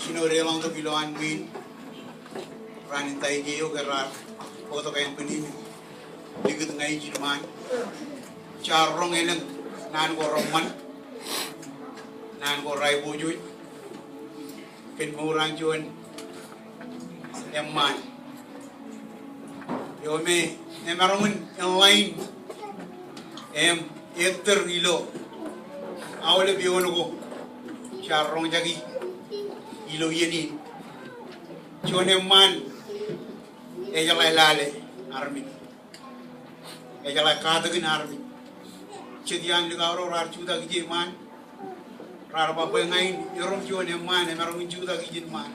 sino relang to biloan win ranin tay geo garar foto kayan penin ligut ngai jiman charong elang nan ko roman nan ko rai bojuy ken murang juan emman yo me emarungun en line em enter ilo awle biwono ko charong jagi ilo yeni chone man ejala lale army ejala kadagin army chedian ligaro rar chuda gi man rar ba ba ngai yorom chone man emarung chuda gi man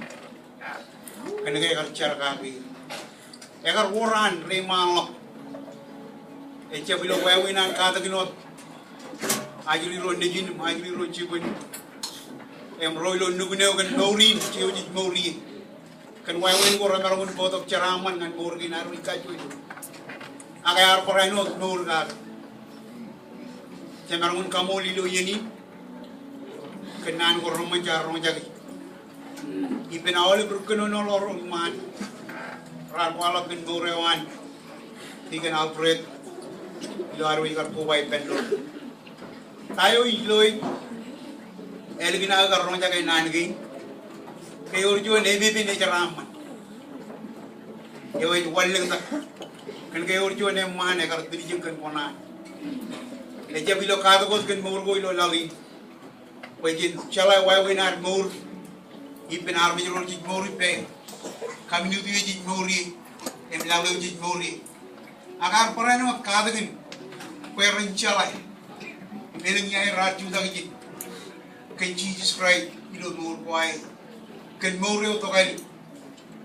kan ga kar char ka gi egar woran remalo eche bilo wawinan kadaginot ajli ro nejin ajli ro chibun em roilo nuguneo kan maurin chiuji mauri kan wawin ko ramarun botok charaman ngan murgi naru ikaju agayar porano nur ga chemarun kamoli lo yeni kenan ko romanjar rojagi ipenawali brukono no loro man ran wala bin borewan Deacon Alfred Ilaru ikar kubai pendro tayo iloi elgina agar ronja kay nangi kay urjo nebi ne jaraman yo walling ta kan kay urjo ne mane kar dirijin kan kona le jabilo kaado ko kan murgo ilo lali wajin chala wai winar mur ipen armi ron ji muri pe community ji muri em lalu ji muri agar porano kaadagin kwerin chala meaning ay raju dagi kan Jesus Christ ilo nur kwai kan muryo to kali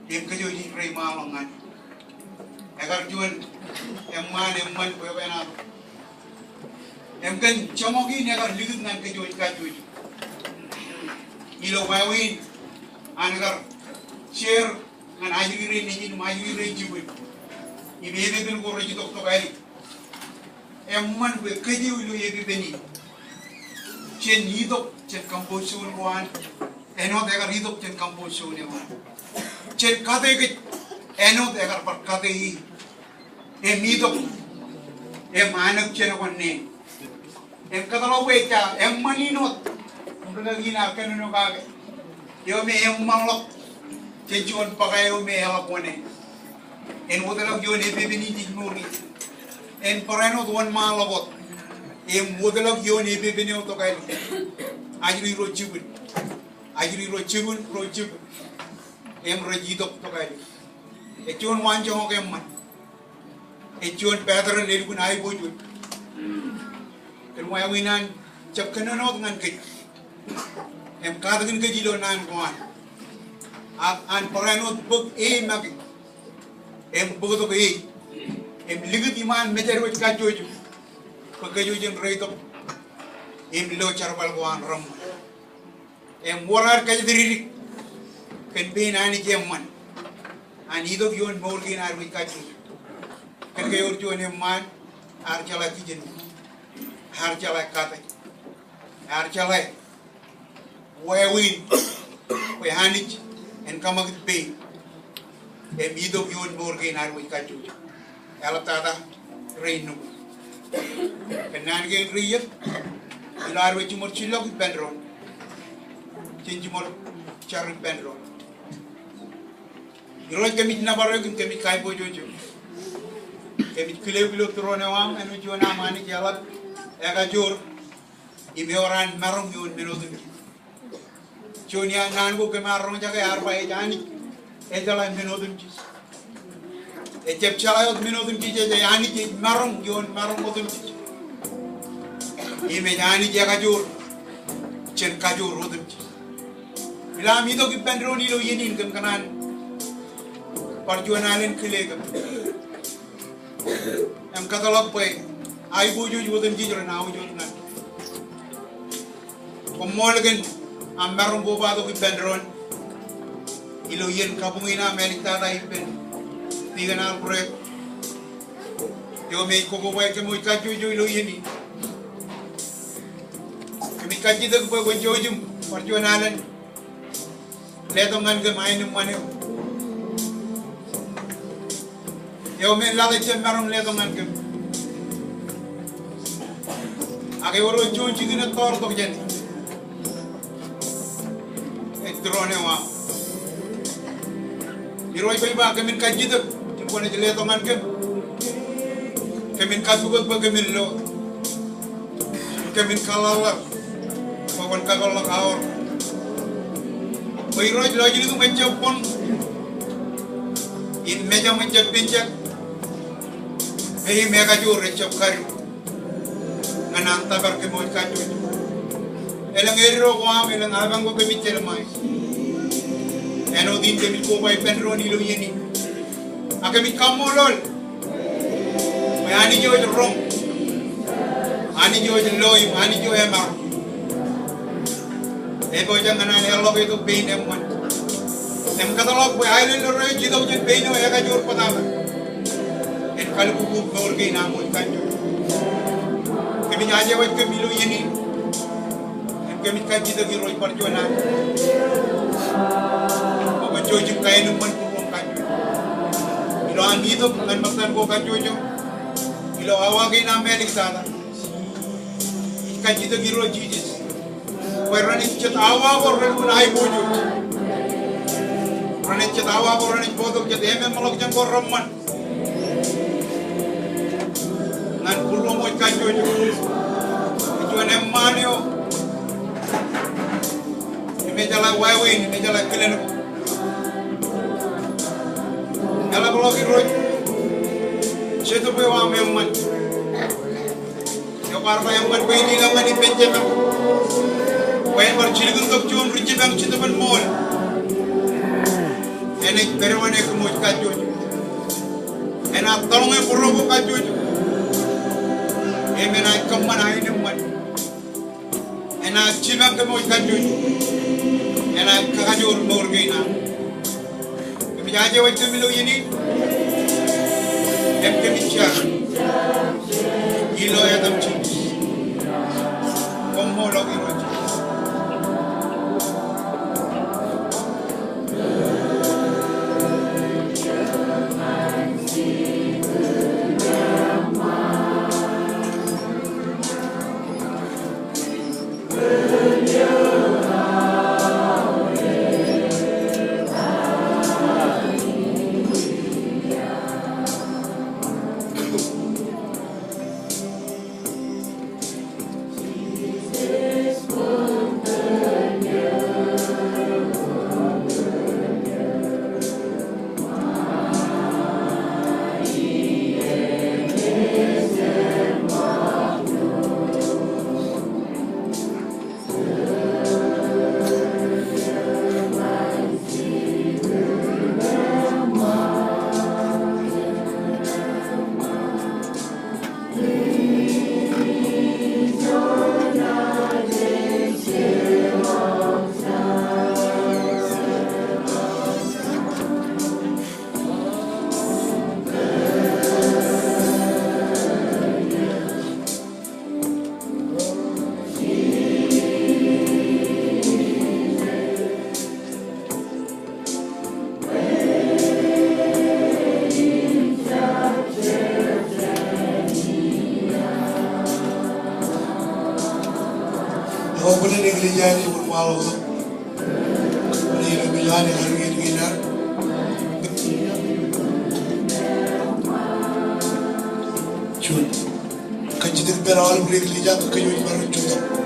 em kajo ji pray malangan agar juan emman ko bena em kan chamogi ne agar ligit nan kajo ilo wawin agar share ngan ajiri ni majiri jibu ibebe ben ko roji to kali emman ko kaji ilo yebi beni chen hidok chen composition wan eno degar hidok chen composition ne wan chen kate ke eno degar par kate hi em hidok em anak chen wan ne em katalo we cha em maninot undang gina kanu ka yo me em manglok chen chuan pakayo me hala pone en wodalog yo ne bebe ni jimuri en poreno duan malobot em wodalog yo ne bebe ne to kai ajri ro chibun em roji dok to kai e chuan wan jo ke man e chuan pedro le gun ai boju en wa winan chap kana no ngan ke em kadagin ke jilo nan kwan an poreno bug e mag em bugo ko e em ligit iman meter wet ka joju ko ka joju reito em lo charbal wan ram em warar ka diri ken be nani jemman an ido yon morgin ar wet ka joju ken ke yor jone man ar chala kijen har chala kata ar chala wewin we hanich en kamagit be em ido yon morgin ar wet ka joju alatada reino kenan gen riyet ilar we chumor chilok benron chinjimor char benron iroj kemit na baro gun kemit kai bojojo kemit kilo trone wam enu jona mani jalat ega jor imeoran marong yon melodun jonia nan go kemarong jaga arba e jani e jala melodun jis e jep chalayot minodun ki je yani ki marong yon marong modun ki ime yani je kajur chen kajur rodun ki bilam ido ki pendroni lo yenin kan kanan parjuanalen kilega em katalog pe ai buju jodun ki jor na wujud na komolgen am marong bobado ki pendron ilo yen kabungina melita ta ipen Deacon Alfred yo me ko boy ke muy kaju lo yeni kami kaji dag boy jojum parjuanalan letongan ke main mane yo men la ke marum letongan ke age woro jonji dina tor to jen e drone wa iroi bay ba kemin kajito ko ne letongan ke kemin kasugot ba kemin lo kemin kalala pawon kagol kaor bay roj lo jini ko pon in meja menjak pinjak mega jur recap kari nganang tabar ke moy kaju elang ero ko am elang abang ko kemitel mai eno din ke ko bay penro ni lo yeni akami kamolol may ani jo rong ani jo loy ani jo emar ebo jangan ani Allah itu pain emman em katalog bay ailen lo re jido je pain o ega jur patama en kalu ku nor ge na moy kaju kami aja wait kami lo yeni em kami kaji de gi roy parjona ko joji kay no man ko kaju ilo ani to kan maktan ko kaju jo ilo awagi na melik sala kaji de gi roy jiji Rani cetawa ko ren ay bojo rani cetawa ko rani bodo ke deme malok jan ko romman nan pulo mo kanjo jo ne manio me jala waywe ni me jala keleno jala bloki roj seto be wa me man yo parba yang man be ni ngani penjema way war chiligun tok chon rucci bang ci taban mol ene perwane ko mo ka joju ena tolonge burro ko ka joju e mena kam man ay nem man ena chibang ko mo ka joju ena ka jor mor geina mi jaaje way to milo yini em ke mi cha ilo ya tam ci kom mo lo gi roji Hopefully, Negligent would follow up. Negligent and Hurricane. Chun. Consider all Negligent to Kayu Maruchuta.